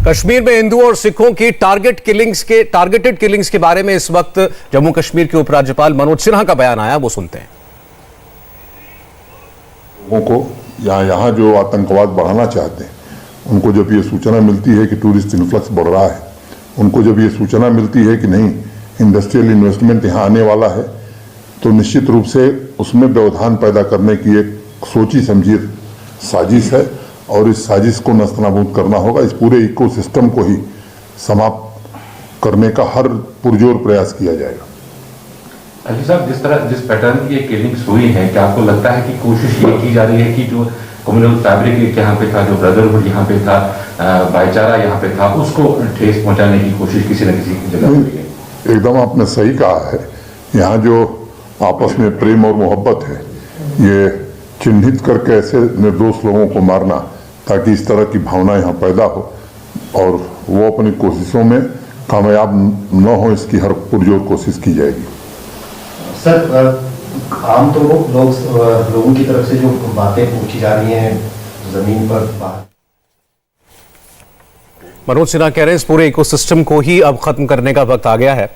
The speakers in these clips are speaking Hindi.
कश्मीर में हिंदुओं और सिखों की टारगेटेड किलिंग्स के बारे में इस वक्त जम्मू कश्मीर के उपराज्यपाल मनोज सिन्हा का बयान आया, वो सुनते हैं। लोगों को यहाँ जो आतंकवाद बढ़ाना चाहते हैं, उनको जब ये सूचना मिलती है कि टूरिस्ट इन्फ्लक्स बढ़ रहा है, उनको जब ये सूचना मिलती है कि नहीं इंडस्ट्रियल इन्वेस्टमेंट यहाँ आने वाला है, तो निश्चित रूप से उसमें व्यवधान पैदा करने की एक सोची समझी साजिश है और इस साजिश को नस्तनाबूद करना होगा। इस पूरे इकोसिस्टम को ही समाप्त करने का हर पुरजोर प्रयास किया जाएगा। अली साहब, जिस पैटर्न की ये किलिंग्स हुई है, क्या आपको लगता है कि कोशिश ये की जा रही है कि जो कम्युनल फैब्रिक यहाँ पे था, जो ब्रदरहुड यहाँ पे था, भाईचारा यहाँ पे था, उसको ठेस पहुंचाने की कोशिश किसी न किसी जगह हो रही है? एकदम आपने सही कहा है। यहाँ जो आपस में प्रेम और मोहब्बत है, ये चिन्हित करके ऐसे निर्दोष लोगों को मारना ताकि इस तरह की भावना यहाँ पैदा हो और वो अपनी कोशिशों में कामयाब न हो, इसकी हर पुरजोर कोशिश की जाएगी। सर, आम तो लोगों की तरफ से जो बातें पूछी जा रही हैं जमीन पर मनोज सिन्हा कह रहे हैं इस पूरे इकोसिस्टम को ही अब खत्म करने का वक्त आ गया है।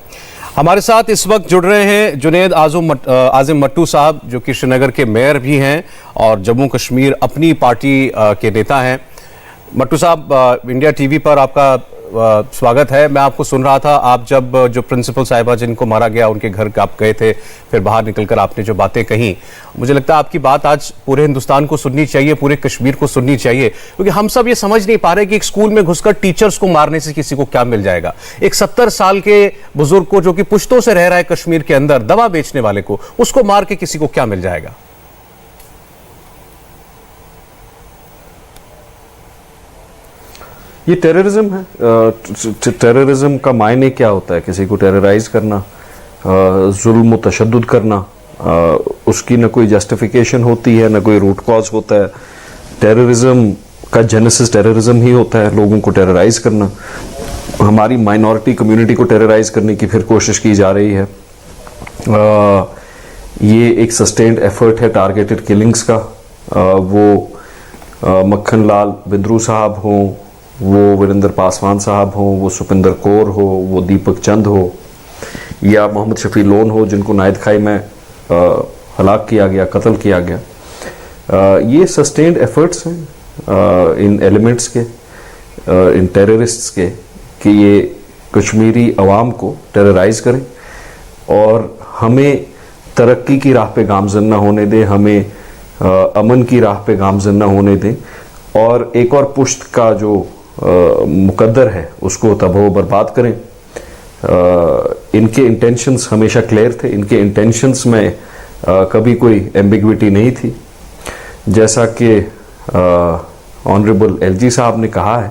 हमारे साथ इस वक्त जुड़ रहे हैं जुनैद आजिम मट्टू साहब, जो कि श्रीनगर के मेयर भी हैं और जम्मू कश्मीर अपनी पार्टी के नेता हैं। मट्टू साहब, इंडिया टीवी पर आपका स्वागत है। मैं आपको सुन रहा था, आप जब जो प्रिंसिपल साहिबा जिनको मारा गया उनके घर आप गए थे, फिर बाहर निकलकर आपने जो बातें कही, मुझे लगता है आपकी बात आज पूरे हिंदुस्तान को सुननी चाहिए, पूरे कश्मीर को सुननी चाहिए, क्योंकि हम सब ये समझ नहीं पा रहे कि एक स्कूल में घुसकर टीचर्स को मारने से किसी को क्या मिल जाएगा। एक 70 साल के बुजुर्ग को, जो कि पुश्तों से रह रहा है कश्मीर के अंदर, दवा बेचने वाले को, उसको मार के किसी को क्या मिल जाएगा? ये टेररिज्म है। टेररिज्म का मायने क्या होता है? किसी को टेरराइज करना, जुल्म तशद्दुद करना, उसकी न कोई जस्टिफिकेशन होती है, न कोई रूट कॉज होता है। टेररिज्म का जेनेसिस टेररिज्म ही होता है, लोगों को टेरराइज करना। हमारी माइनॉरिटी कम्युनिटी को टेरराइज करने की फिर कोशिश की जा रही है। ये एक सस्टेन्ड एफर्ट है टारगेटेड किलिंग्स का। वो मक्खन लाल बिंद्रू साहब हों, वो वीरेंद्र पासवान साहब हों, वो सुपिंदर कौर हो, वो दीपक चंद हो, या मोहम्मद शफी लोन हो, जिनको नायद खाई में हलाक किया गया, कत्ल किया गया। ये सस्टेन्ड एफर्ट्स हैं इन एलिमेंट्स के, इन टेररिस्ट्स के, कि ये कश्मीरी अवाम को टेरराइज करें और हमें तरक्की की राह पे गामजन ना होने दें, हमें अमन की राह पे गामजन ना होने दें, और एक और पुश्त का जो मुकद्दर है उसको तबाह बर्बाद करें। इनके इंटेंशंस हमेशा क्लियर थे, इनके इंटेंशंस में कभी कोई एम्बिग्विटी नहीं थी। जैसा कि ऑनरेबल एलजी साहब ने कहा है,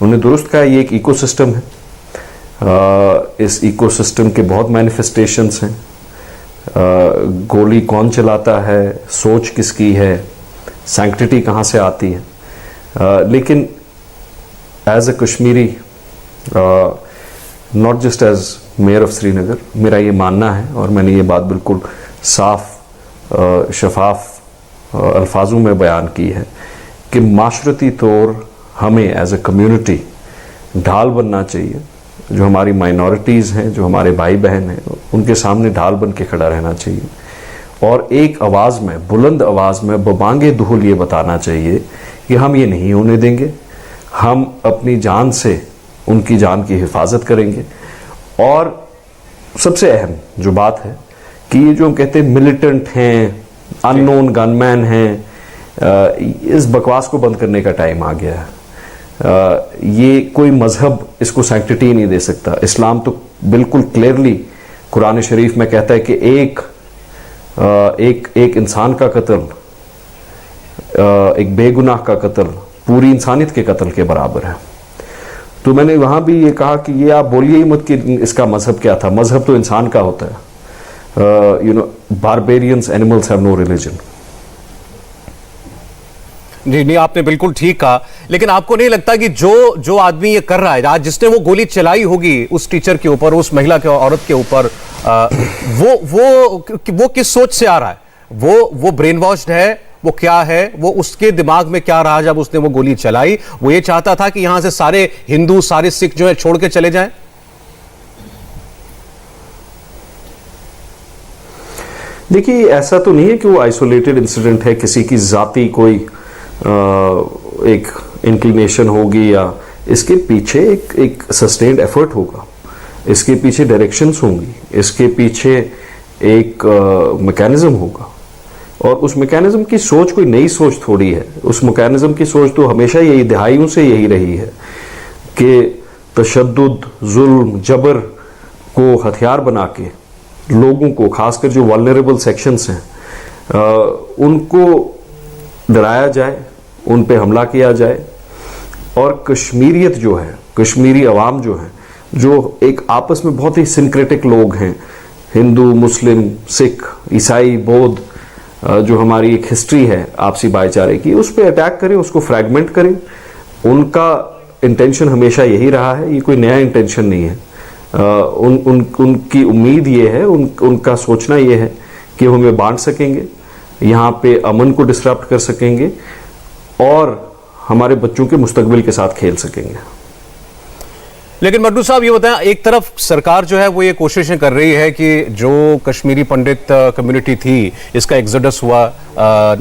उन्होंने दुरुस्त कहा, ये एक इकोसिस्टम है। इस इकोसिस्टम के बहुत मैनिफेस्टेशंस हैं। गोली कौन चलाता है, सोच किसकी है, सैंक्टिटी कहाँ से आती है। लेकिन as a Kashmiri, not just as mayor of Srinagar, मेरा ये मानना है और मैंने ये बात बिल्कुल साफ शफाफ अल्फाजों में बयान की है कि माशरती तौर हमें एज अ कम्युनिटी ढाल बनना चाहिए। जो हमारी माइनॉरिटीज़ हैं, जो हमारे भाई बहन हैं, उनके सामने ढाल बन के खड़ा रहना चाहिए और एक आवाज़ में, बुलंद आवाज़ में, बबांगे दुहल ये बताना चाहिए कि हम ये नहीं होने देंगे। हम अपनी जान से उनकी जान की हिफाजत करेंगे। और सबसे अहम जो बात है कि ये जो हम कहते हैं मिलिटेंट हैं, अननोन गनमैन हैं, इस बकवास को बंद करने का टाइम आ गया है। ये कोई मजहब इसको सैंक्टिटी नहीं दे सकता। इस्लाम तो बिल्कुल क्लियरली कुरान शरीफ में कहता है कि एक इंसान का कत्ल, एक बेगुनाह का कत्ल पूरी इंसानियत के कत्ल के बराबर है। तो मैंने वहां भी ये कहा कि ये आप बोलिए ही मत कि इसका मजहब क्या था। मजहब तो इंसान का होता है। Barbarians animals have no religion. नहीं, आपने बिल्कुल ठीक कहा, लेकिन आपको नहीं लगता कि जो आदमी ये कर रहा है, आज जिसने वो गोली चलाई होगी उस टीचर के ऊपर, उस महिला के, औरत के ऊपर, वो किस सोच से आ रहा है? वो ब्रेन वॉश्ड है, वो क्या है, वो उसके दिमाग में क्या रहा जब उसने वो गोली चलाई? वो ये चाहता था कि यहां से सारे हिंदू, सारे सिख जो है छोड़ के चले जाएं? देखिए, ऐसा तो नहीं है कि वो आइसोलेटेड इंसिडेंट है, किसी की जाती कोई एक इंक्लिनेशन होगी, या इसके पीछे एक सस्टेन्ड एफर्ट होगा, इसके पीछे डायरेक्शंस होंगी, इसके पीछे एक मैकेनिज्म होगा। और उस मैकेनिज्म की सोच कोई नई सोच थोड़ी है। उस मैकेनिज्म की सोच तो हमेशा यही, दहाइयों से यही रही है कि तशद्दुद, जुल्म, जबर को हथियार बना के लोगों को, खासकर जो वल्नरेबल सेक्शंस हैं, उनको डराया जाए, उन पे हमला किया जाए। और कश्मीरियत जो है, कश्मीरी अवाम जो है, जो एक आपस में बहुत ही सिंक्रेटिक लोग हैं, हिंदू, मुस्लिम, सिख, ईसाई, बौद्ध, जो हमारी एक हिस्ट्री है आपसी भाईचारे की, उस पर अटैक करें, उसको फ्रैगमेंट करें। उनका इंटेंशन हमेशा यही रहा है, ये कोई नया इंटेंशन नहीं है। उनकी उम्मीद ये है, उनका सोचना ये है कि हमें बांट सकेंगे, यहाँ पे अमन को डिस्टर्ब कर सकेंगे और हमारे बच्चों के मुस्तकबिल के साथ खेल सकेंगे। लेकिन मट्टू साहब ये बताएं, एक तरफ सरकार जो है वो ये कोशिशें कर रही है कि जो कश्मीरी पंडित कम्युनिटी थी, इसका एक्सोडस हुआ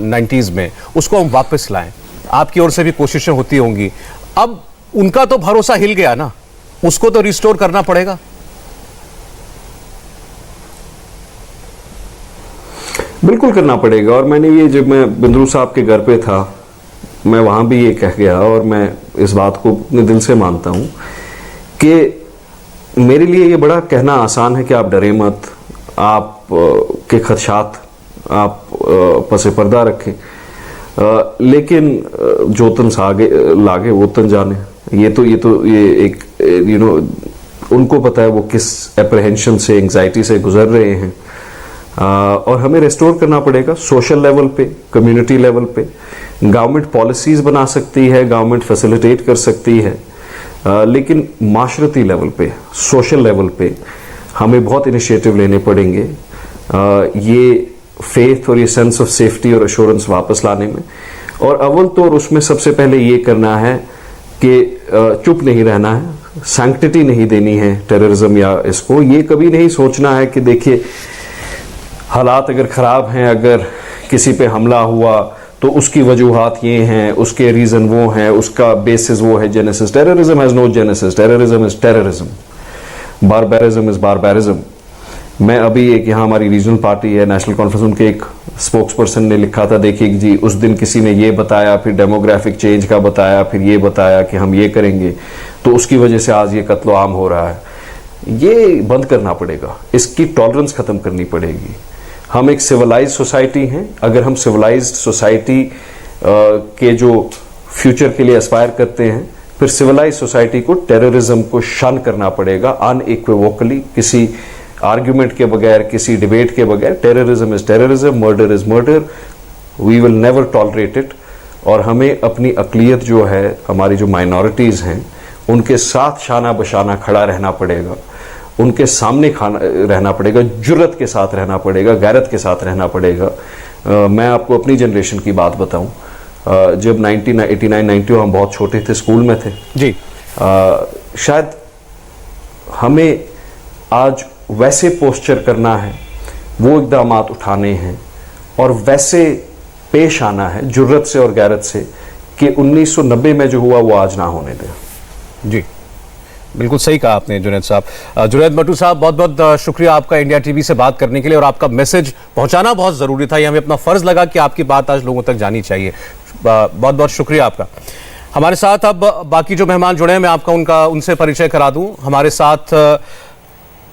90s में, उसको हम वापस लाएं। आपकी ओर से भी कोशिशें होती होंगी। अब उनका तो भरोसा हिल गया ना, उसको तो रिस्टोर करना पड़ेगा। बिल्कुल करना पड़ेगा। और मैंने ये, जब मैं बिंद्रू साहब के घर पे था, मैं वहां भी ये कह गया, और मैं इस बात को अपने दिल से मानता हूं कि मेरे लिए ये बड़ा कहना आसान है कि आप डरे मत, आप के खदशात आप पसे पर्दा रखें, लेकिन जो तन सागे लागे वो तन जाने। ये एक उनको पता है वो किस एप्रहेंशन से, एंग्जाइटी से गुजर रहे हैं। और हमें रेस्टोर करना पड़ेगा सोशल लेवल पे, कम्युनिटी लेवल पे। गवर्नमेंट पॉलिसीज बना सकती है, गवर्नमेंट फैसिलिटेट कर सकती है, लेकिन माशरती लेवल पे, सोशल लेवल पे हमें बहुत इनिशिएटिव लेने पड़ेंगे ये फेथ और ये सेंस ऑफ सेफ्टी और एश्योरेंस वापस लाने में। और अव्वल तो उसमें सबसे पहले ये करना है कि चुप नहीं रहना है, सैंक्टिटी नहीं देनी है टेररिज्म या इसको। ये कभी नहीं सोचना है कि देखिए हालात अगर ख़राब हैं, अगर किसी पे हमला हुआ तो उसकी वजूहात ये हैं, उसके रीज़न वो हैं, उसका बेसिस वो है, genesis. Terrorism has no genesis, terrorism is terrorism, barbarism is barbarism. मैं अभी एक, यहाँ हमारी रीजनल पार्टी है नेशनल कॉन्फ्रेंस, उनके एक स्पोक्स पर्सन ने लिखा था, देखिए जी उस दिन किसी ने ये बताया, फिर डेमोग्राफिक चेंज का बताया, फिर ये बताया कि हम ये करेंगे, तो उसकी वजह से आज ये कत्लो आम हो रहा है। ये बंद करना पड़ेगा, इसकी टॉलरेंस ख़त्म करनी पड़ेगी। हम एक सिविलाइज्ड सोसाइटी हैं, अगर हम सिविलाइज्ड सोसाइटी के जो फ्यूचर के लिए एस्पायर करते हैं, फिर सिविलाइज्ड सोसाइटी को टेररिज्म को शन करना पड़ेगा अनइक्विवोकली, किसी आर्ग्यूमेंट के बगैर, किसी डिबेट के बगैर। Terrorism is terrorism, murder is murder, we will never tolerate it. और हमें अपनी अक़लियत जो है, हमारी जो माइनॉरिटीज़ हैं, उनके साथ शाना बशाना खड़ा रहना पड़ेगा, उनके सामने रहना पड़ेगा, जुर्रत के साथ रहना पड़ेगा, गैरत के साथ रहना पड़ेगा। मैं आपको अपनी जनरेशन की बात बताऊं, जब 1989-90 हम बहुत छोटे थे, स्कूल में थे जी, शायद हमें आज वैसे पोस्चर करना है, वो इक़दामात उठाने हैं और वैसे पेश आना है जुर्रत से और गैरत से कि 1990 में जो हुआ वो आज ना होने दें। जी बिल्कुल सही कहा आपने जुनैद साहब। जुनैद मट्टू साहब, बहुत बहुत शुक्रिया आपका इंडिया टीवी से बात करने के लिए, और आपका मैसेज पहुंचाना बहुत ज़रूरी था। ये हमें अपना फ़र्ज़ लगा कि आपकी बात आज लोगों तक जानी चाहिए। बहुत बहुत शुक्रिया आपका। हमारे साथ अब बाकी जो मेहमान जुड़े हैं, मैं आपका उनसे परिचय करा दूं। हमारे साथ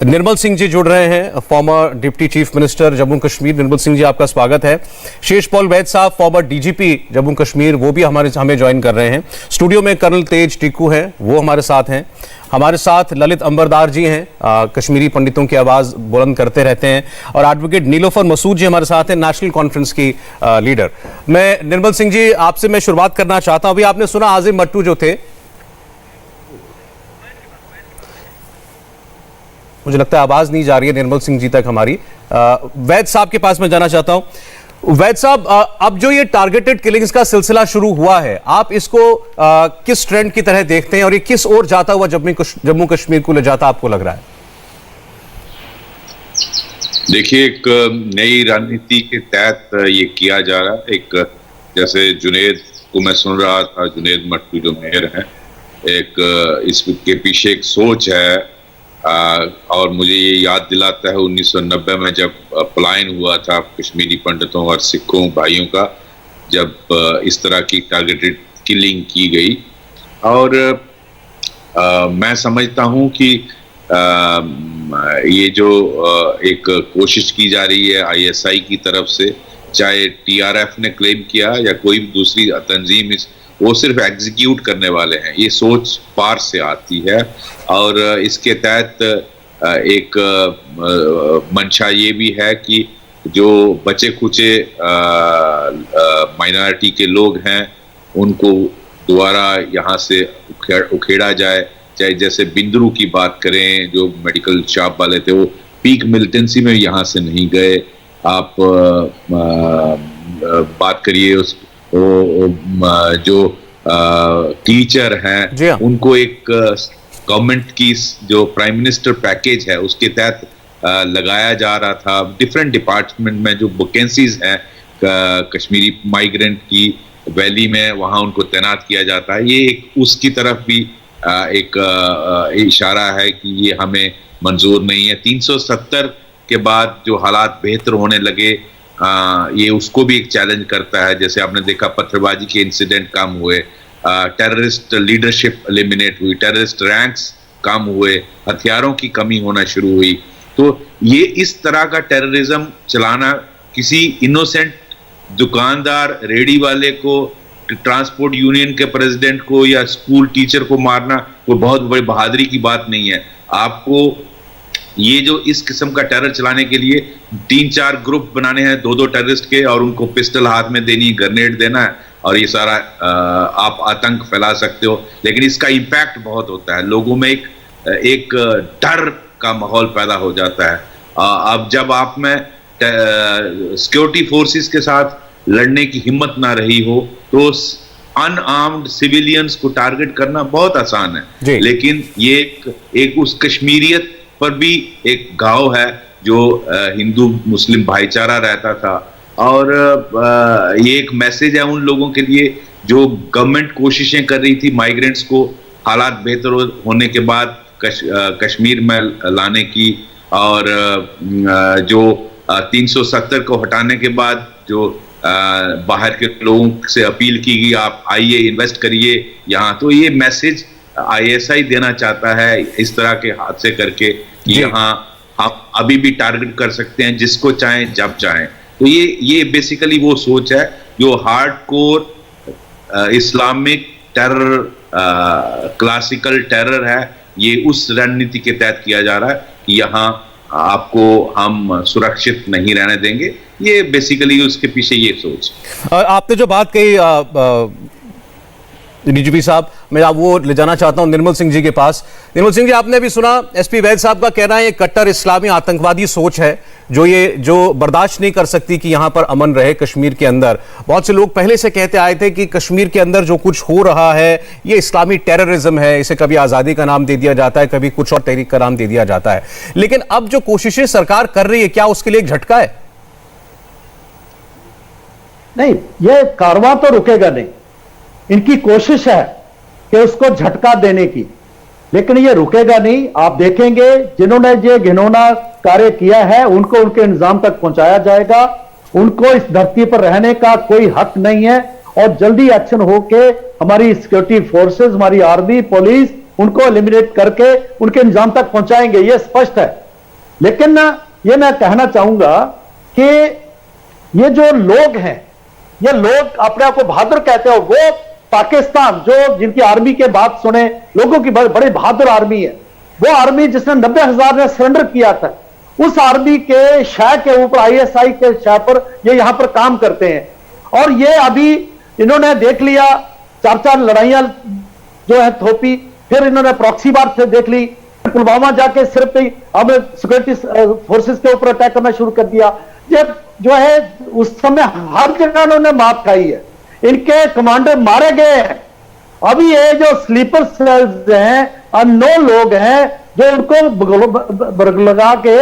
निर्मल सिंह जी जुड़ रहे हैं, former deputy chief minister Jammu Kashmir. Nirmal Singh ji, आपका स्वागत है। शेषपाल वैद साहब, फॉर्मर डीजीपी जम्मू कश्मीर, वो भी हमें ज्वाइन कर रहे हैं। स्टूडियो में कर्नल तेज टिक्कू हैं, वो हमारे साथ हैं। हमारे साथ ललित अंबरदार जी हैं, कश्मीरी पंडितों की आवाज़ बुलंद करते रहते हैं। और एडवोकेट नीलोफर मसूद जी हमारे साथ हैं, नेशनल कॉन्फ्रेंस की लीडर। मैं निर्मल सिंह जी, आपसे मैं शुरुआत करना चाहता हूँ। अभी आपने सुना आज़िम मट्टू जो थे, मुझे लगता है आवाज नहीं जा रही है निर्मल सिंह जी तक हमारी। वैद साहब के पास मैं जाना चाहता हूं। वैद साहब, अब जो ये टारगेटेड किलिंग्स का सिलसिला शुरू हुआ है, आप इसको किस ट्रेंड की तरह देखते हैं और ये किस ओर जाता हुआ जम्मू कश्मीर को ले जाता आपको लग रहा है? देखिए, एक नई रणनीति के तहत ये किया जा रहा है। एक जैसे जुनेद को मैं सुन रहा था, जुनेद मट्टू जो मेयर हैं, एक इसके पीछे एक सोच है और मुझे ये याद दिलाता है 1990 में जब पलायन हुआ था कश्मीरी पंडितों और सिखों भाइयों का, जब इस तरह की टारगेटेड किलिंग की गई। और मैं समझता हूँ कि ये जो एक कोशिश की जा रही है ISI की तरफ से, चाहे TRF ने क्लेम किया या कोई भी दूसरी तंजीम, वो सिर्फ एग्जीक्यूट करने वाले हैं। ये सोच पार से आती है और इसके तहत एक मंशा ये भी है कि जो बचे खुचे माइनॉरिटी के लोग हैं उनको दोबारा यहाँ से उखेड़ा जाए। चाहे जैसे बिंदरू की बात करें, जो मेडिकल शॉप वाले थे, वो पीक मिलिटेंसी में यहाँ से नहीं गए। आप बात करिए उस जो टीचर हैं, उनको एक गवर्नमेंट की जो प्राइम मिनिस्टर पैकेज है उसके तहत लगाया जा रहा था। डिफरेंट डिपार्टमेंट में जो वैकेंसीज हैं कश्मीरी माइग्रेंट की वैली में, वहाँ उनको तैनात किया जाता है। ये एक उसकी तरफ भी एक इशारा है कि ये हमें मंजूर नहीं है। 370 के बाद जो हालात बेहतर होने लगे, ये उसको भी एक चैलेंज करता है। जैसे आपने देखा पत्थरबाजी के इंसिडेंट कम हुए, टेररिस्ट लीडरशिप एलिमिनेट हुई, टेररिस्ट रैंक्स कम हुए, हथियारों की कमी होना शुरू हुई। तो ये इस तरह का टेररिज्म चलाना, किसी इनोसेंट दुकानदार रेडी वाले को, ट्रांसपोर्ट यूनियन के प्रेसिडेंट को या स्कूल टीचर को मारना कोई बहुत बड़ी बहादुरी की बात नहीं है। आपको ये जो इस किस्म का टेरर चलाने के लिए 3-4 ग्रुप बनाने हैं 2-2 टेररिस्ट के, और उनको पिस्टल हाथ में देनी, ग्रेनेड देना है, और ये सारा आप आतंक फैला सकते हो। लेकिन इसका इम्पैक्ट बहुत होता है, लोगों में एक डर का माहौल पैदा हो जाता है। अब जब आप में सिक्योरिटी फोर्सेस के साथ लड़ने की हिम्मत ना रही हो तो अनआर्म्ड सिविलियंस को टारगेट करना बहुत आसान है। लेकिन ये एक उस कश्मीरियत पर भी एक घाव है जो हिंदू मुस्लिम भाईचारा रहता था। और ये एक मैसेज है उन लोगों के लिए जो गवर्नमेंट कोशिशें कर रही थी माइग्रेंट्स को हालात बेहतर होने के बाद कश्मीर में लाने की, और जो 370 को हटाने के बाद जो बाहर के लोगों से अपील की गई आप आइए इन्वेस्ट करिए यहाँ। तो ये मैसेज ISI देना चाहता है इस तरह के हादसे करके कि यहाँ हम अभी भी टारगेट कर सकते हैं जिसको चाहें जब चाहें। तो ये बेसिकली वो सोच है जो hardcore Islamic terror, classical terror है। ये उस रणनीति के तहत किया जा रहा है कि यहाँ आपको हम सुरक्षित नहीं रहने देंगे। ये बेसिकली उसके पीछे ये सोच। आपने जो बात कही डीजीपी साहब, मैं आप वो ले जाना चाहता हूं निर्मल सिंह जी के पास। निर्मल सिंह जी, आपने अभी सुना SP वैद साहब का कहना है ये कट्टर इस्लामी आतंकवादी सोच है जो बर्दाश्त नहीं कर सकती कि यहां पर अमन रहे कश्मीर के अंदर। बहुत से लोग पहले से कहते आए थे कि कश्मीर के अंदर जो कुछ हो रहा है ये इस्लामी टेररिज्म है, इसे कभी आजादी का नाम दे दिया जाता है, कभी कुछ और तहरीक का नाम दे दिया जाता है। लेकिन अब जो कोशिशें सरकार कर रही है, क्या उसके लिए एक झटका है? नहीं, ये कारवां तो रुकेगा नहीं। इनकी कोशिश है कि उसको झटका देने की, लेकिन ये रुकेगा नहीं। आप देखेंगे जिन्होंने ये घिनौना कार्य किया है उनको उनके इंतजाम तक पहुंचाया जाएगा। उनको इस धरती पर रहने का कोई हक नहीं है, और जल्दी एक्शन होके हमारी सिक्योरिटी फोर्सेस, हमारी आर्मी, पुलिस उनको एलिमिनेट करके उनके इंतजाम तक पहुंचाएंगे, ये स्पष्ट है। लेकिन ये मैं कहना चाहूंगा कि ये जो लोग हैं, ये लोग अपने आप को बहादुर कहते हो, वो पाकिस्तान जो जिनकी आर्मी के बात सुने, लोगों की बड़ी बहादुर आर्मी है, वो आर्मी जिसने 90,000 ने सरेंडर किया था, उस आर्मी के शह के ऊपर ISI के शह पर ये यहां पर काम करते हैं। और ये अभी इन्होंने देख लिया 4-4 लड़ाइयां जो है थोपी, फिर इन्होंने प्रॉक्सी वार से देख ली, पुलवामा जाके सिर्फ ही हमने सिक्योरिटी फोर्सेस के ऊपर अटैक करना शुरू कर दिया। ये जो है उस समय हर जगह उन्होंने मात खाई है, इनके कमांडर मारे गए हैं। अभी ये जो स्लीपर सेल्स हैं, अननोन लोग हैं जो उनको लगा के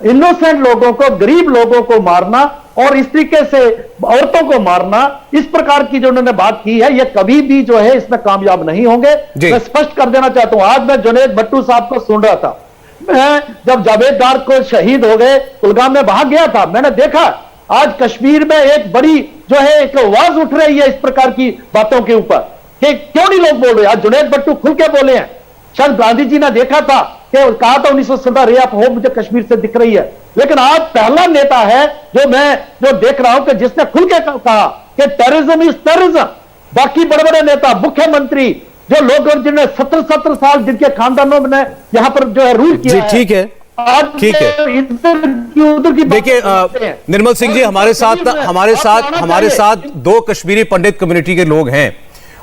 इनोसेंट लोगों को, गरीब लोगों को मारना और इस तरीके से औरतों को मारना, इस प्रकार की जो उन्होंने बात की है, ये कभी भी जो है इसमें कामयाब नहीं होंगे। मैं स्पष्ट कर देना चाहता हूं, आज मैं जुनैद भट्टू साहब को सुन रहा था, मैं जब जावेद दार को शहीद हो गए कुलगाम में वहां गया था, मैंने देखा आज कश्मीर में एक बड़ी जो है एक आवाज उठ रही है इस प्रकार की बातों के ऊपर कि क्यों नहीं लोग बोल रहे। आज जुनैद भट्टू खुल के बोले हैं, शायद गांधी जी ने देखा था कि कहा था 1917 रे ऑफ होप मुझे कश्मीर से दिख रही है, लेकिन आज पहला नेता है जो देख रहा हूं कि जिसने खुल के कहा कि टेररिज्म इज टेररिज्म। बाकी बड़े बड़े नेता, मुख्यमंत्री, जो लोग जिन्हें 17 साल जिनके खानदानों ने यहां पर जो है रूल किया, ठीक है, ठीक है। उधर की देखिए निर्मल सिंह जी, हमारे साथ 2 कश्मीरी पंडित कम्युनिटी के लोग हैं,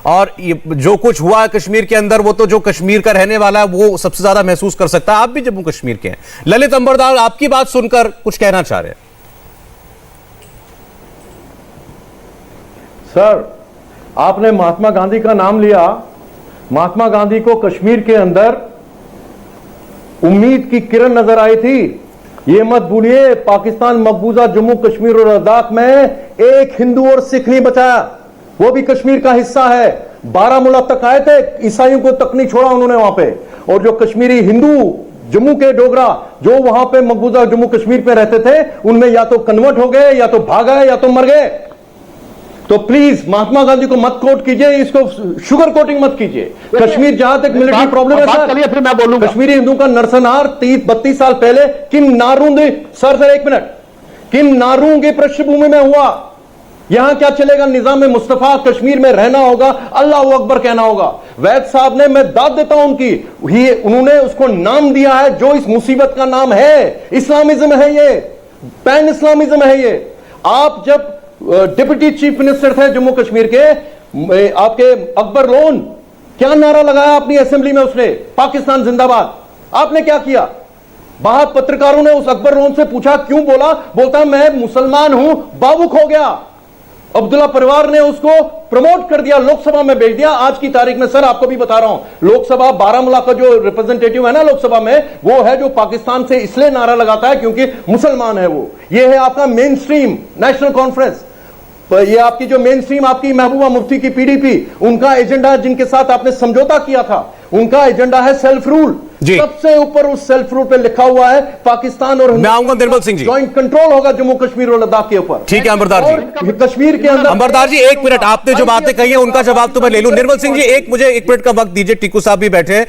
और ये जो कुछ हुआ है कश्मीर के अंदर, वो तो जो कश्मीर का रहने वाला है वो सबसे ज्यादा महसूस कर सकता है। आप भी जम्मू कश्मीर के हैं। ललित अंबरदार, आपकी बात सुनकर कुछ कहना चाह रहे हैं। सर, आपने महात्मा गांधी का नाम लिया। महात्मा गांधी को कश्मीर के अंदर उम्मीद की किरण नजर आई थी। ये मत भूलिए, पाकिस्तान मकबूजा जम्मू कश्मीर और लद्दाख में एक हिंदू और सिख नहीं बचा, वो भी कश्मीर का हिस्सा है। बारामूला तक आए थे, ईसाइयों को तक नहीं छोड़ा उन्होंने वहां पे। और जो कश्मीरी हिंदू जम्मू के डोगरा जो वहां पे मकबूजा जम्मू कश्मीर पे रहते थे, उनमें या तो कन्वर्ट हो गए, या तो भाग गए, या तो मर गए। तो प्लीज महात्मा गांधी को मत कोट कीजिए, इसको शुगर कोटिंग मत कीजिए। कश्मीर जहां तक मिलिट्री प्रॉब्लम है सर, फिर मैं बोलूंगा। कश्मीरी हिंदू का नरसंहार 32 साल पहले किन नारूंग, सर एक मिनट, किन नारूंग की पृष्ठभूमि में हुआ। यहां क्या चलेगा, निजाम मुस्तफा, कश्मीर में रहना होगा, अल्लाह अकबर कहना होगा। वैद साहब ने, मैं दाद देता हूं उनकी, उन्होंने उसको नाम दिया है जो इस मुसीबत का नाम है। इस्लामिज्म है ये, पैन इस्लामिज्म है ये। आप जब डिप्टी चीफ मिनिस्टर थे जम्मू कश्मीर के, आपके अकबर लोन, क्या नारा लगाया अपनी असेंबली में उसने, पाकिस्तान जिंदाबाद। आपने क्या किया, बाहर पत्रकारों ने उस अकबर लोन से पूछा क्यों बोला, बोलता मैं मुसलमान हूं, बावुक हो गया। अब्दुल्ला परिवार ने उसको प्रमोट कर दिया, लोकसभा में भेज दिया। आज की तारीख में सर आपको भी बता रहा हूं, लोकसभा बारामूला का जो रिप्रेजेंटेटिव है ना लोकसभा में, वो है जो पाकिस्तान से इसलिए नारा लगाता है क्योंकि मुसलमान है वो। ये है आपका मेन स्ट्रीम नेशनल कॉन्फ्रेंस, ये आपकी जो मेन स्ट्रीम आपकी महबूबा मुफ्ती की पीडीपी, उनका एजेंडा जिनके साथ आपने समझौता किया था, उनका एजेंडा है सेल्फ रूल। सबसे ऊपर उस सेल्फ रूल पे लिखा हुआ है पाकिस्तान और मैं आऊंगा निर्मल सिंह जी, जॉइंट कंट्रोल होगा जम्मू कश्मीर और लद्दाख के ऊपर। ठीक है अंबरदार जी, कश्मीर के अंदर। अंबरदार जी एक मिनट, आपने जो बातें कही है उनका जवाब तो मैं ले लूं। निर्मल सिंह जी मुझे 1 मिनट का वक्त दीजिए, टीकू साहब भी बैठे हैं,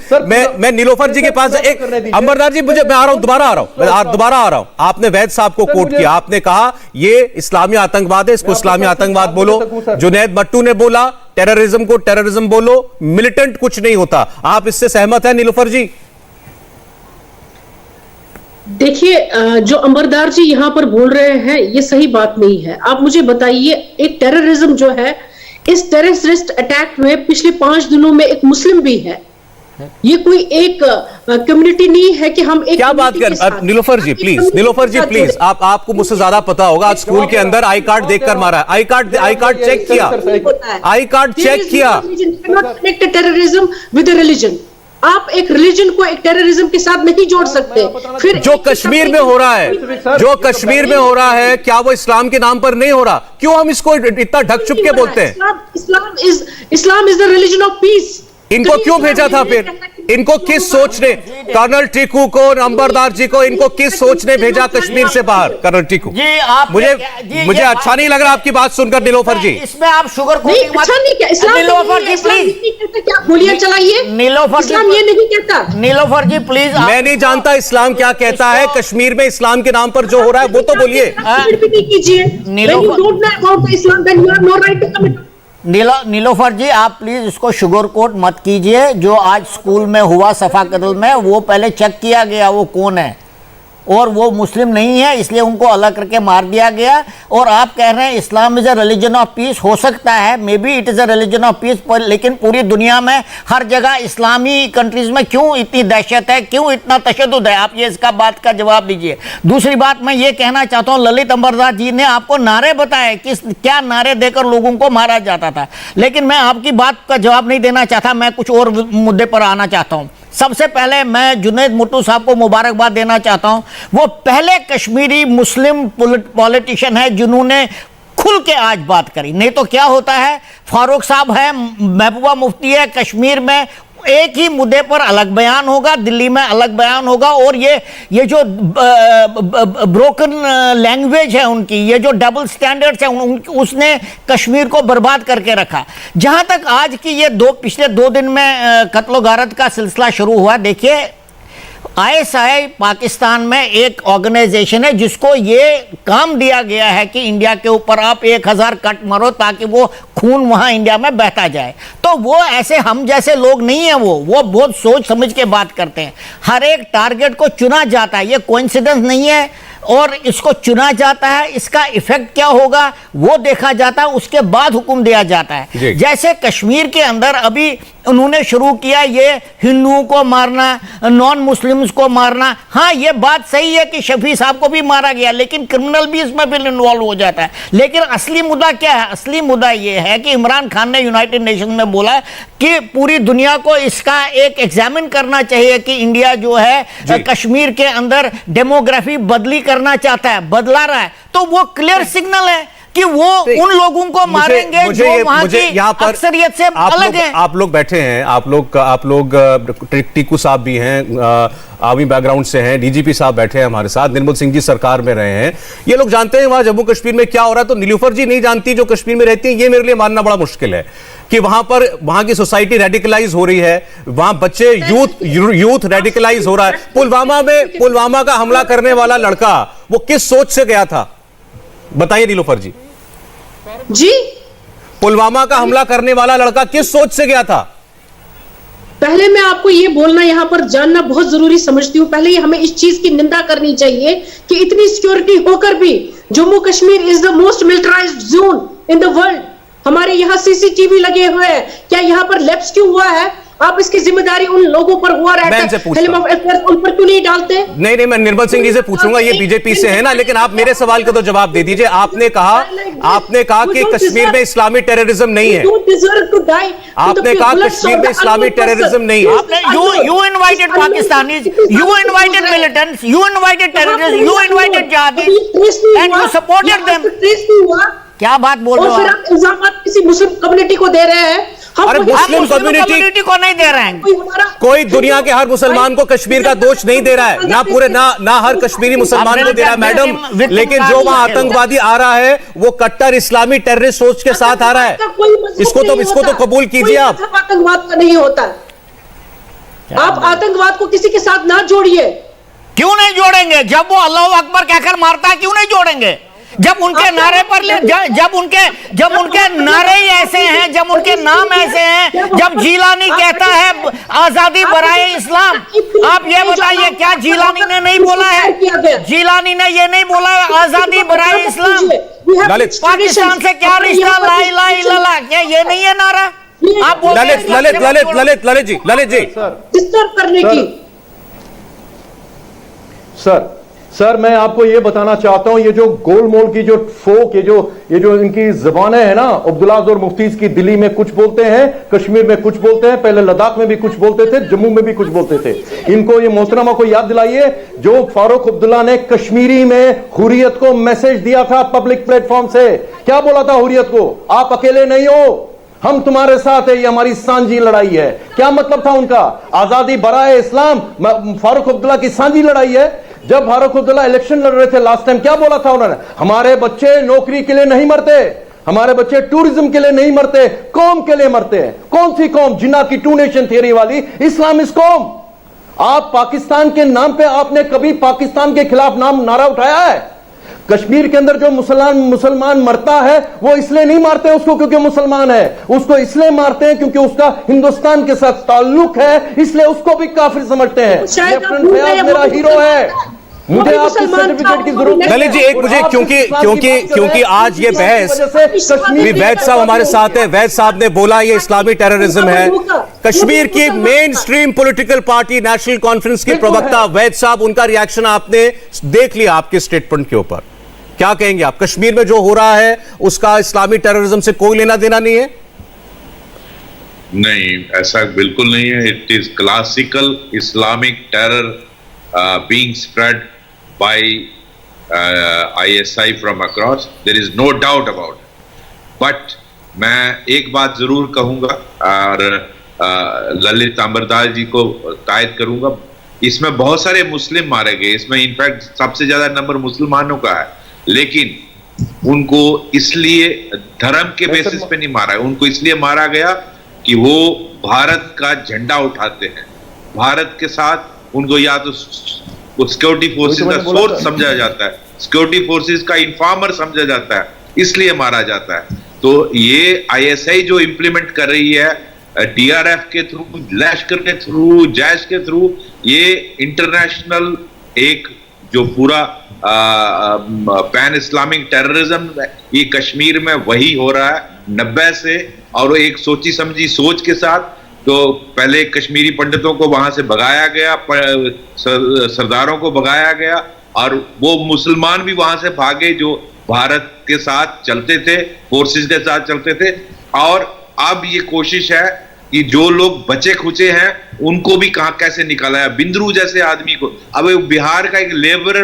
मैं नीलोफर जी के पास अंबरदार जी मैं आ रहा हूं, दोबारा आ रहा हूं। आपने वैद साहब को कोट किया, आपने कहा ये इस्लामी आतंकवाद है, इसको इस्लामी आतंकवाद बोलो। जुनैद भट्टू ने बोला टेररिज्म को टेररिज्म बोलो, मिलिटेंट कुछ नहीं होता। आप इससे सहमत हैं नीलोफर जी? देखिए, जो अंबरदार जी यहाँ पर बोल रहे हैं ये सही बात नहीं है। आप मुझे बताइए, एक टेररिज्म जो है, इस टेररिस्ट अटैक में पिछले 5 दिनों में एक मुस्लिम भी है। ये कोई एक कम्युनिटी नहीं है कि हम एक क्या बात कर। नीलोफर जी प्लीज, आपको मुझसे ज्यादा पता होगा। आज स्कूल के अंदर आई कार्ड देखकर मारा, आई कार्ड चेक किया। टेररिज्म विद रिलीजन, आप एक रिलीजन को एक टेररिज्म के साथ नहीं जोड़ सकते। फिर जो कश्मीर में हो रहा है, क्या वो इस्लाम के नाम पर नहीं हो रहा? क्यों हम इसको इतना ढक छुप के बोलते हैं? Islam is the religion of peace. इनको क्यों भेजा था फिर? इनको किस सोच ने, कर्नल टीकू को, अंबरदार जी को, इनको किस सोच ने भेजा कश्मीर से बाहर? कर्नल टीकू मुझे अच्छा नहीं लग रहा आपकी बात सुनकर नीलोफर जी। इसमें आप शुगर कोटिंग अच्छा नहीं क्या? नीलोफर जी प्लीज, क्या गोलियां चलाइए? नीलोफर इस्लाम ये नहीं कहता। नीलोफर जी प्लीज, मैं नहीं जानता इस्लाम क्या कहता है। कश्मीर में इस्लाम के नाम पर जो हो रहा है वो तो बोलिए। नीलोफर जी आप प्लीज इसको शुगर कोट मत कीजिए। जो आज स्कूल में हुआ सफा कत्ल में, वो पहले चेक किया गया वो कौन है, और वो मुस्लिम नहीं है इसलिए उनको अलग करके मार दिया गया। और आप कह रहे हैं Islam is a religion of peace, हो सकता है maybe it is a religion of peace, लेकिन पूरी दुनिया में हर जगह इस्लामी कंट्रीज में क्यों इतनी दहशत है, क्यों इतना तशद्दुद है? आप ये इसका बात का जवाब दीजिए। दूसरी बात मैं ये कहना चाहता हूं, ललित अंबरदास जी ने आपको नारे बताए कि क्या नारे देकर लोगों को मारा जाता था, लेकिन मैं आपकी बात का जवाब नहीं देना चाहता, मैं कुछ और मुद्दे पर आना चाहता हूं। सबसे पहले मैं जुनैद मट्टू साहब को मुबारकबाद देना चाहता हूं, वो पहले कश्मीरी मुस्लिम पॉलिटिशियन है जिन्होंने खुल के आज बात करी। नहीं तो क्या होता है, फारूक साहब है, महबूबा मुफ्ती है, कश्मीर में एक ही मुद्दे पर अलग बयान होगा, दिल्ली में अलग बयान होगा, और ये जो ब्रोकन लैंग्वेज है उनकी, ये जो डबल स्टैंडर्ड्स है, उसने कश्मीर को बर्बाद करके रखा। जहां तक आज की ये पिछले 2 दिन में कत्लो गारत का सिलसिला शुरू हुआ, देखिए ISI पाकिस्तान में एक ऑर्गेनाइजेशन है जिसको ये काम दिया गया है कि इंडिया के ऊपर आप 1000 कट मारो ताकि वो खून वहां इंडिया में बहता जाए। तो वो ऐसे हम जैसे लोग नहीं है, वो बहुत सोच समझ के बात करते हैं। हर एक टारगेट को चुना जाता है, ये कोइंसिडेंस नहीं है, और इसको चुना जाता है, इसका इफेक्ट क्या होगा वो देखा जाता है, उसके बाद हुक्म दिया जाता है। जैसे कश्मीर के अंदर अभी उन्होंने शुरू किया ये हिंदुओं को मारना, नॉन मुस्लिम्स को मारना। हाँ, ये बात सही है कि शफी साहब को भी मारा गया, लेकिन क्रिमिनल भी इसमें भी इन्वॉल्व हो जाता है। लेकिन असली मुद्दा क्या है? असली मुद्दा ये है कि इमरान खान ने यूनाइटेड नेशन में बोला कि पूरी दुनिया को इसका एक एग्जामिन करना चाहिए कि इंडिया जो है कश्मीर के अंदर डेमोग्राफी बदली करना चाहता है, बदला रहा है। तो वो क्लियर सिग्नल है कि वो उन लोगों को मारेंगे जो वहां की अक्सरियत से अलग है। आप लोग बैठे हैं, आप लोग टीकू साहब भी हैं, आर्मी बैकग्राउंड से हैं, डीजीपी साहब बैठे हैं हमारे साथ, निर्मल सिंह जी सरकार में रहे हैं, ये लोग जानते हैं वहां जम्मू कश्मीर में क्या हो रहा है। तो नीलूफर जी नहीं जानती जो कश्मीर में रहती हैं, ये मेरे लिए मानना बड़ा मुश्किल है कि वहां की सोसाइटी रेडिकलाइज हो रही है, वहां बच्चे यूथ रेडिकलाइज हो रहा है। पुलवामा का हमला करने वाला लड़का वो किस सोच से गया था, बताइए नीलूफर जी। पुलवामा का हमला करने वाला लड़का किस सोच से गया था? पहले मैं आपको ये बोलना यहाँ पर जानना बहुत जरूरी समझती हूँ। पहले हमें इस चीज की निंदा करनी चाहिए कि इतनी सिक्योरिटी होकर भी Jammu Kashmir is the most militarised zone in the world. हमारे यहाँ CCTV लगे हुए हैं, क्या यहाँ पर लैप्स क्यों हुआ है? आप इसकी जिम्मेदारी उन लोगों पर हुआ रहता है, उन पर क्यों नहीं डालते? नहीं, मैं निर्मल सिंह जी से पूछूंगा, ये बीजेपी से है ना, लेकिन आप मेरे सवाल का तो जवाब दे दीजिए। आपने कहा कि कश्मीर में इस्लामी टेररिज्म नहीं है, आपने कहा कश्मीर में इस्लामी टेररिज्म नहीं है। You invited Pakistanis, you invited militants, you invited terrorists, you invited jihadis and you supported them. क्या बात बोल रहे हो? और फिर आप इल्जाम किसी मुस्लिम कम्युनिटी को दे रहे हैं। अरे मुस्लिम कम्युनिटी को नहीं दे रहे हैं, कोई दुनिया के हर मुसलमान को कश्मीर का दोष नहीं दे रहा है, ना हर कश्मीरी मुसलमान को दे रहा है मैडम, लेकिन जो वहां आतंकवादी आ रहा है वो कट्टर इस्लामी टेररिस्ट सोच के साथ आ रहा है। इसको तो कबूल कीजिए। आप आतंकवाद का नहीं होता, आप आतंकवाद को किसी के साथ ना जोड़िए। क्यों नहीं जोड़ेंगे? जब वो अल्लाह अकबर कहकर मारता है क्यों नहीं जोड़ेंगे? जब उनके नारे पर जब उनके नारे ही ऐसे हैं, जब उनके नाम ऐसे हैं, जब जीलानी कहता है आजादी बराए इस्लाम, आप ये बताइए क्या जीलानी ने नहीं बोला है? जीलानी ने ये नहीं बोला है आजादी बराए इस्लाम? पाकिस्तान से क्या रिश्ता? ला इलाहा इल्लल्लाह, क्या ये नहीं है नारा? आप ललित जी डिस्टर्ब करने की। सर मैं आपको ये बताना चाहता हूं, ये जो गोलमोल की जो फोक, ये जो इनकी जबानें हैं ना, अब्दुल्लाह और मुफ्तीज की, दिल्ली में कुछ बोलते हैं, कश्मीर में कुछ बोलते हैं, पहले लद्दाख में भी कुछ बोलते थे, जम्मू में भी कुछ बोलते थे। इनको, ये मोहतरमा को याद दिलाइए जो फारूक अब्दुल्ला ने कश्मीरी में हुर्रियत को मैसेज दिया था पब्लिक प्लेटफॉर्म से। क्या बोला था हुर्रियत को? आप अकेले नहीं हो, हम तुम्हारे साथ है, ये हमारी सांझी लड़ाई है। क्या मतलब था उनका? आजादी बराए इस्लाम फारूक अब्दुल्ला की सांझी लड़ाई है। जब फारूक अब्दुल्ला इलेक्शन लड़ रहे थे लास्ट टाइम, क्या बोला था उन्होंने? हमारे बच्चे नौकरी के लिए नहीं मरते, हमारे बच्चे टूरिज्म के लिए नहीं मरते, कौम के लिए मरते हैं। कौन सी कौम? जिन्ना की 2 नेशन थियरी वाली इस्लामिस्ट कौम। आप पाकिस्तान के नाम पे आपने कभी पाकिस्तान के खिलाफ नारा उठाया है? कश्मीर के अंदर जो मुसलमान मरता है वो इसलिए नहीं मारते उसको क्योंकि मुसलमान है, उसको इसलिए मारते हैं क्योंकि उसका हिंदुस्तान के साथ ताल्लुक है, इसलिए उसको भी काफिर समझते हैं। मेरा हीरो है, मुझे आपकी सर्टिफिकेट की जरूरत नहीं। ललित जी एक मुझे क्योंकि आज ये बहस वैद साहब हमारे साथ है, वैद साहब ने बोला ये इस्लामी टेररिज्म है। कश्मीर की main stream political party national conference के प्रवक्ता वैद साहब, उनका रिएक्शन आपने देख लिया आपके स्टेटमेंट के ऊपर, क्या कहेंगे आप? कश्मीर में जो हो रहा है उसका इस्लामी टेररिज्म से कोई लेना देना नहीं है? नहीं, ऐसा बिल्कुल नहीं है। It is classical Islamic terror being spread by ISI from across. There is no doubt about it. But मैं एक बात जरूर कहूंगा और ललित अंबरदास जी को तायद करूंगा, इसमें बहुत सारे मुस्लिम मारे गए, इसमें इनफैक्ट सबसे ज्यादा नंबर मुसलमानों का है, लेकिन उनको इसलिए धर्म के बेसिस पे नहीं मारा है, उनको इसलिए मारा गया कि वो भारत का झंडा उठाते हैं। भारत के साथ उनको या तो सिक्योरिटी फोर्सेस का सोर्स समझा जाता है, सिक्योरिटी फोर्सेस का इन्फॉर्मर समझा जाता है, इसलिए मारा जाता है। तो ये आईएसआई जो इंप्लीमेंट कर रही है टीआरएफ के थ्रू, लश्कर के थ्रू, जैश के थ्रू, ये इंटरनेशनल एक जो पूरा पैन इस्लामिक टेररिज्म ये कश्मीर में वही हो रहा है 90 से, और एक सोची समझी सोच के साथ। तो पहले कश्मीरी पंडितों को वहां से भगाया गया, सरदारों को भगाया गया, और वो मुसलमान भी वहां से भागे जो भारत के साथ चलते थे, फोर्सेस के साथ चलते थे। और अब ये कोशिश है कि जो लोग बचे खुचे हैं उनको भी कहां कैसे निकाला है। बिंद्रू जैसे आदमी को, अब बिहार का एक लेबर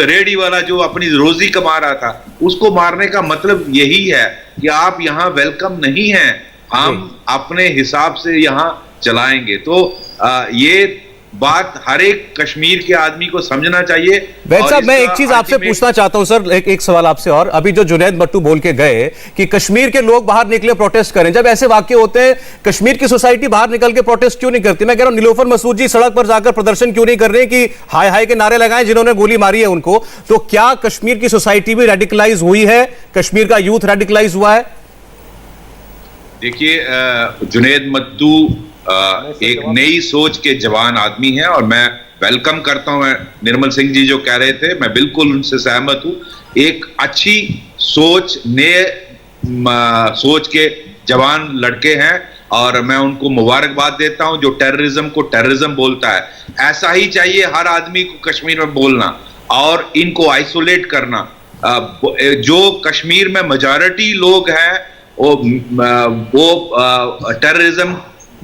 रेडी वाला जो अपनी रोजी कमा रहा था, उसको मारने का मतलब यही है कि आप यहाँ वेलकम नहीं हैं, हम अपने हिसाब से यहाँ चलाएंगे। तो ये बात हर एक कश्मीर के आदमी को समझना चाहिए। वैद साहब मैं एक चीज आपसे पूछना चाहता हूं सर, एक सवाल आपसे और। अभी जो जुनैद मट्टू बोल के गए कि कश्मीर के लोग बाहर निकले प्रोटेस्ट करें, जब ऐसे वाक्य होते हैं कश्मीर की सोसाइटी बाहर निकल के प्रोटेस्ट क्यों नहीं करती? मैं कह रहा हूं नीलोफर मसूद जी सड़क पर जाकर प्रदर्शन क्यों नहीं कर रहे कि हाय हाय के नारे लगाएं जिन्होंने गोली मारी है उनको? तो क्या कश्मीर की सोसाइटी भी रेडिकलाइज हुई है? कश्मीर का यूथ रेडिकलाइज हुआ है? देखिए, जुनैद मट्टू एक नई सोच के जवान आदमी है और मैं वेलकम करता हूं। निर्मल सिंह जी जो कह रहे थे, मैं बिल्कुल उनसे सहमत हूं। एक अच्छी सोच, नए सोच के जवान लड़के हैं और मैं उनको मुबारकबाद देता हूं जो टेररिज्म को टेररिज्म बोलता है। ऐसा ही चाहिए हर आदमी को कश्मीर में बोलना और इनको आइसोलेट करना। जो कश्मीर में मेजॉरिटी लोग हैं वो टेररिज्म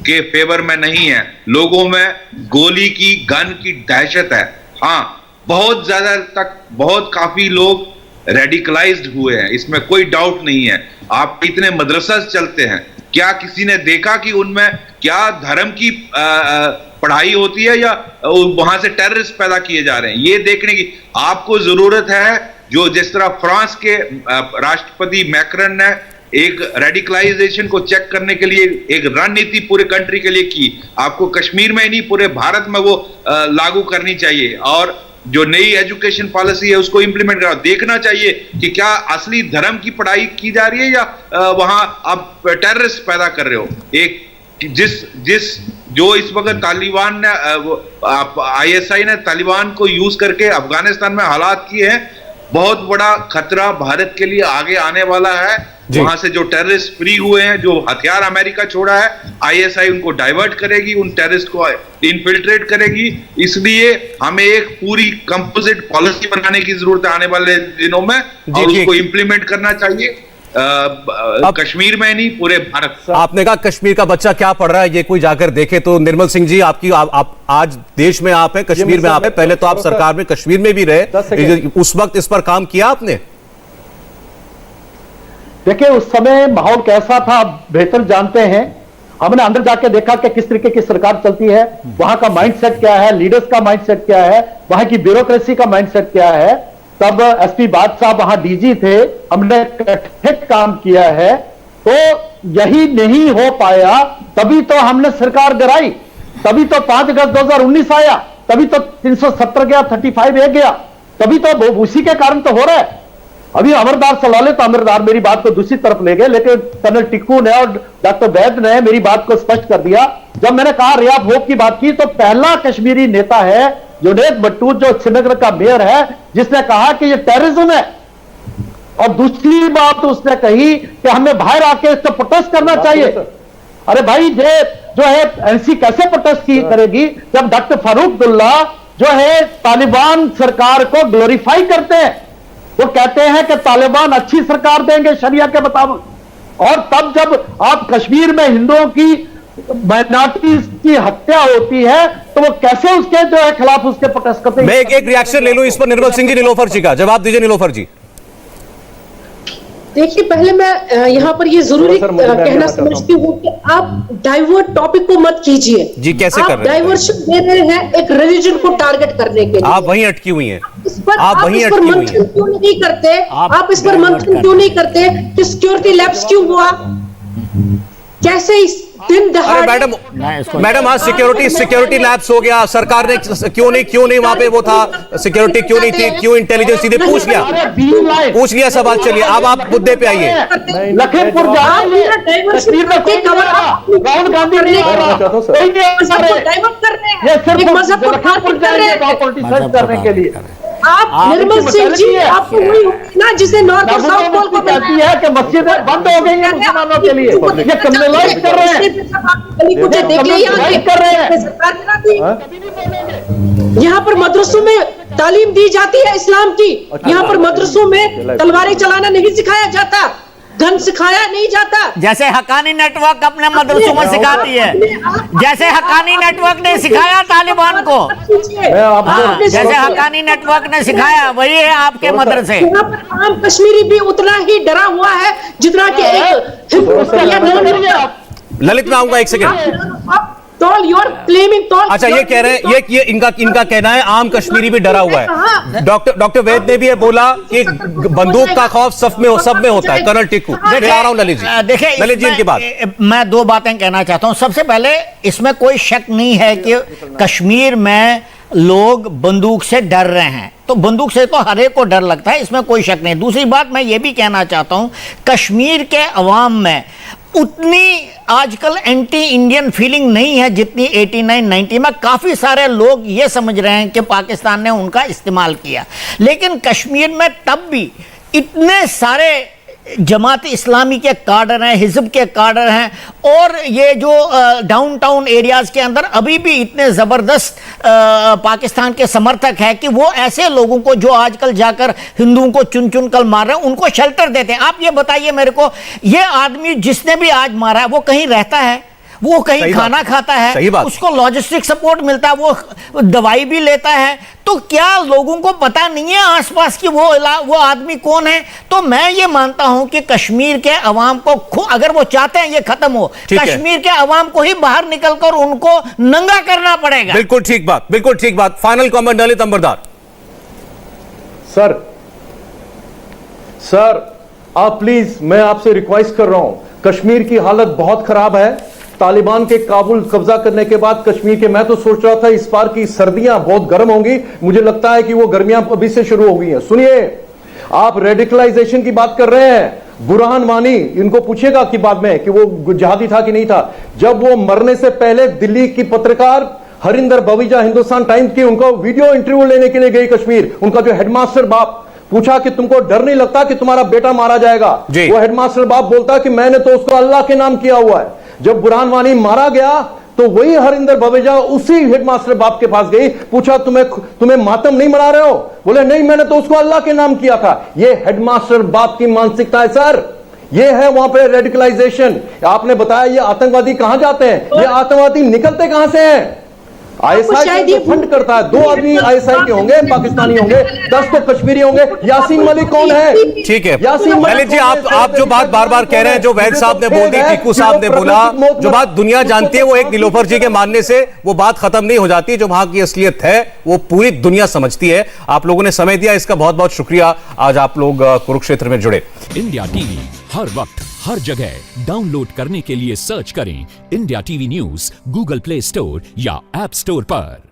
के फेवर में नहीं है। लोगों में गोली की, गन की दहशत है। हाँ, बहुत ज्यादा तक काफी लोग रेडिकलाइज्ड हुए हैं, इसमें कोई डाउट नहीं है। आप इतने मदरसा चलते हैं, क्या किसी ने देखा कि उनमें क्या धर्म की पढ़ाई होती है या वहां से टेररिस्ट पैदा किए जा रहे हैं? ये देखने की आपको जरूरत है। जो जिस तरह फ्रांस के राष्ट्रपति मैक्रन ने एक रेडिकलाइजेशन को चेक करने के लिए एक रणनीति पूरे कंट्री के लिए की, आपको कश्मीर में ही नहीं पूरे भारत में वो लागू करनी चाहिए। और जो नई एजुकेशन पॉलिसी है उसको इंप्लीमेंट करा, देखना चाहिए कि क्या असली धर्म की पढ़ाई की जा रही है या वहां आप टेररिस्ट पैदा कर रहे हो। एक जो इस वक्त तालिबान ने आईएसआई ने तालिबान को यूज करके अफगानिस्तान में हालात किए हैं, बहुत बड़ा खतरा भारत के लिए आगे आने वाला है। वहां से जो टेररिस्ट फ्री हुए हैं, जो हथियार अमेरिका छोड़ा है, आईएसआई उनको डाइवर्ट करेगी, उन टेररिस्ट को इनफिल्ट्रेट करेगी। इसलिए हमें एक पूरी कंपोजिट पॉलिसी बनाने की जरूरत है आने वाले दिनों में और उसको इंप्लीमेंट करना चाहिए कश्मीर में नहीं पूरे भारत। आपने कहा कश्मीर का बच्चा क्या पढ़ रहा है ये कोई जाकर देखे। तो निर्मल सिंह जी आपकी आप आज देश में आप हैं, कश्मीर में आप हैं, पहले तो आप सरकार में कश्मीर में भी रहे, उस वक्त इस पर काम किया आपने? देखिए उस समय माहौल कैसा था आप बेहतर जानते हैं। हमने अंदर जाके देखा कि किस तरीके की सरकार चलती है, वहां का माइंडसेट क्या है, लीडर्स का माइंडसेट क्या है, वहां की ब्यूरोक्रेसी का माइंडसेट क्या है। तब एसपी बाद साहब वहां डीजी थे, हमने इकट्ठे काम किया है। तो यही नहीं हो पाया, तभी तो हमने सरकार गिराई, तभी तो 5 अगस्त 2019 आया, तभी तो 370 गया, 35A गया, तभी तो उसी के कारण तो हो रहा है। अभी अमरदार सलाले तो अमरदार मेरी बात को दूसरी तरफ ले गए, लेकिन कर्नल टिक्कू ने और डॉक्टर वैद ने मेरी बात को स्पष्ट कर दिया। जब मैंने कहा रियाब होप की बात की, तो पहला कश्मीरी नेता है जुनैद भट्टू जो श्रीनगर का मेयर है, जिसने कहा कि ये टेररिज्म है। और दूसरी बात उसने कही कि हमें बाहर आके इसको प्रोटेस्ट करना चाहिए। अरे भाई, ये जो है एनसी कैसे प्रोटेस्ट करेगी जब डॉक्टर फारूक अब्दुल्ला जो है तालिबान सरकार को ग्लोरीफाई करते हैं। वो कहते हैं कि तालिबान अच्छी सरकार देंगे शरिया के मुताबिक, और तब जब आप कश्मीर में हिंदुओं की माइनॉरिटीज की हत्या होती है तो वो कैसे उसके जो है खिलाफ उसके प्रोटेस्ट करते हैं। मैं एक रिएक्शन ले लूं इस पर, निर्मल सिंह जी, नीलोफर जी का जवाब दीजिए। नीलोफर जी, देखिए, पहले मैं यहाँ पर ये जरूरी कहना समझती हूँ कि आप डाइवर्ट टॉपिक को मत कीजिए जी। कैसे कर रहे हैं? डाइवर्शन दे रहे हैं एक रिलीजन को टारगेट करने के लिए। आप वहीं अटकी हुई हैं, आप वहीं अटकी हुई हैं। क्यों नहीं करते आप इस पर मंथन क्यों नहीं करते कि सिक्योरिटी लैप्स क्यों हुआ, कैसे इस दिन दहाड़े। मैडम आज सिक्योरिटी लैप्स हो गया, सरकार ने क्यों नहीं वहां पे वो था, सिक्योरिटी क्यों नहीं थी, क्यों इंटेलिजेंस सीधे पूछ लिया सवाल। चलिए अब आप मुद्दे पे आइए। लखीमपुर राहुल गांधी करने के लिए आप निर्मल सिंह जी, आपको वही ना जिसे नॉर्थ और साउथ पोल को कहती है कि मस्जिदें बंद हो गई हैं मुसलमानों के लिए, ये क्रिमिनलाइज कर रहे हैं। यहाँ पर मदरसों में तालीम दी जाती है इस्लाम की, यहाँ पर मदरसों में तलवारें चलाना नहीं सिखाया जाता, गन सिखाया नहीं जाता, जैसे हकानी नेटवर्क अपने मदरसों में सिखाती है, जैसे हकानी नेटवर्क ने सिखाया तालिबान को, जैसे हकानी नेटवर्क ने सिखाया वही है आपके मदरसे। यहाँ पर आम कश्मीरी भी उतना ही डरा हुआ है जितना कि एक ललित में आऊंगा, एक सेकंड। अच्छा, ये कह रहे हैं, ये इनका कहना है आम कश्मीरी भी डरा हुआ है। डॉक्टर वैद ने भी ये बोला कि बंदूक का खौफ सब में होता है। कर्नल टिक्कू, आ रहा हूं ललित जी। देखिए, ललित जी इनकी बात, मैं दो बातें कहना चाहता हूं। सबसे पहले, इसमें कोई शक नहीं है कि कश्मीर में लोग बंदूक से डर रहे हैं, तो बंदूक से तो हर एक को डर लगता है, इसमें कोई शक नहीं। दूसरी बात मैं ये भी कहना चाहता हूं, कश्मीर के अवाम में उतनी आजकल एंटी इंडियन फीलिंग नहीं है जितनी 89-90 में। काफ़ी सारे लोग ये समझ रहे हैं कि पाकिस्तान ने उनका इस्तेमाल किया, लेकिन कश्मीर में तब भी इतने सारे जमात इस्लामी के कार्डर हैं, हिज़्ब के कार्डर हैं, और ये जो डाउनटाउन एरियाज़ के अंदर अभी भी इतने ज़बरदस्त पाकिस्तान के समर्थक हैं कि वो ऐसे लोगों को जो आजकल जाकर हिंदुओं को चुन चुन कर मार रहे हैं उनको शेल्टर देते हैं। आप ये बताइए मेरे को, ये आदमी जिसने भी आज मारा है वो कहीं रहता है, वो कहीं खाना खाता है, उसको लॉजिस्टिक सपोर्ट मिलता है, वो दवाई भी लेता है, तो क्या लोगों को पता नहीं है आसपास की वो आदमी कौन है? तो मैं ये मानता हूं कि कश्मीर के अवाम को अगर वो चाहते हैं ये खत्म हो, कश्मीर के अवाम को ही बाहर निकलकर उनको नंगा करना पड़ेगा। बिल्कुल ठीक बात, बिल्कुल ठीक बात। Final comment Lalit Ambardar. Sir आप प्लीज, मैं आपसे रिक्वेस्ट कर रहा हूं, कश्मीर की हालत बहुत खराब है। तालिबान के काबुल कब्जा करने के बाद कश्मीर के, मैं तो सोच रहा था इस बार की सर्दियां बहुत गर्म होंगी, मुझे लगता है कि वो गर्मियां अभी से शुरू हो गई हैं। सुनिए, आप रेडिकलाइजेशन की बात कर रहे हैं, बुरहान वानी, इनको पूछेगा कि बाद में कि वो जिहादी था कि नहीं था। जब वो मरने से पहले दिल्ली की पत्रकार हरिंदर बवीजा हिंदुस्तान टाइम्स की उनको वीडियो इंटरव्यू लेने के लिए गई कश्मीर, उनका जो हेडमास्टर बाप पूछा कि तुमको डर नहीं लगता कि तुम्हारा बेटा मारा जाएगा? वो हेडमास्टर बाप बोलता कि मैंने तो उसको अल्लाह के नाम किया हुआ है। जब बुरहान वानी मारा गया तो वही हरिंदर बवेजा उसी हेडमास्टर बाप के पास गई, पूछा तुम्हें मातम नहीं मना रहे हो? बोले नहीं, मैंने तो उसको अल्लाह के नाम किया था। ये हेडमास्टर बाप की मानसिकता है सर, ये है वहां पे रेडिकलाइजेशन। आपने बताया ये आतंकवादी कहां जाते हैं, ये आतंकवादी निकलते कहां से हैं? आईएसआई तो फंड करता है, 2 आदमी आईएसआई के होंगे, पाकिस्तानी होंगे, 10 तो कश्मीरी होंगे। यासीन मलिक कौन है? ठीक है यासीन मलिक जी, आप जो बात बार बार कह रहे हैं, जो वैद साहब ने बोल दी, टीकू साहब ने बोला, जो बात दुनिया जानती है, वो एक नीलोफर जी के मानने से वो बात खत्म नहीं हो जाती। जो वहां की असलियत है वो पूरी दुनिया समझती है। आप लोगों ने समय दिया, इसका बहुत बहुत शुक्रिया। आज आप लोग कुरुक्षेत्र में जुड़े। इंडिया टीवी हर वक्त हर जगह डाउनलोड करने के लिए सर्च करें India TV news Google play store या ऐप स्टोर पर।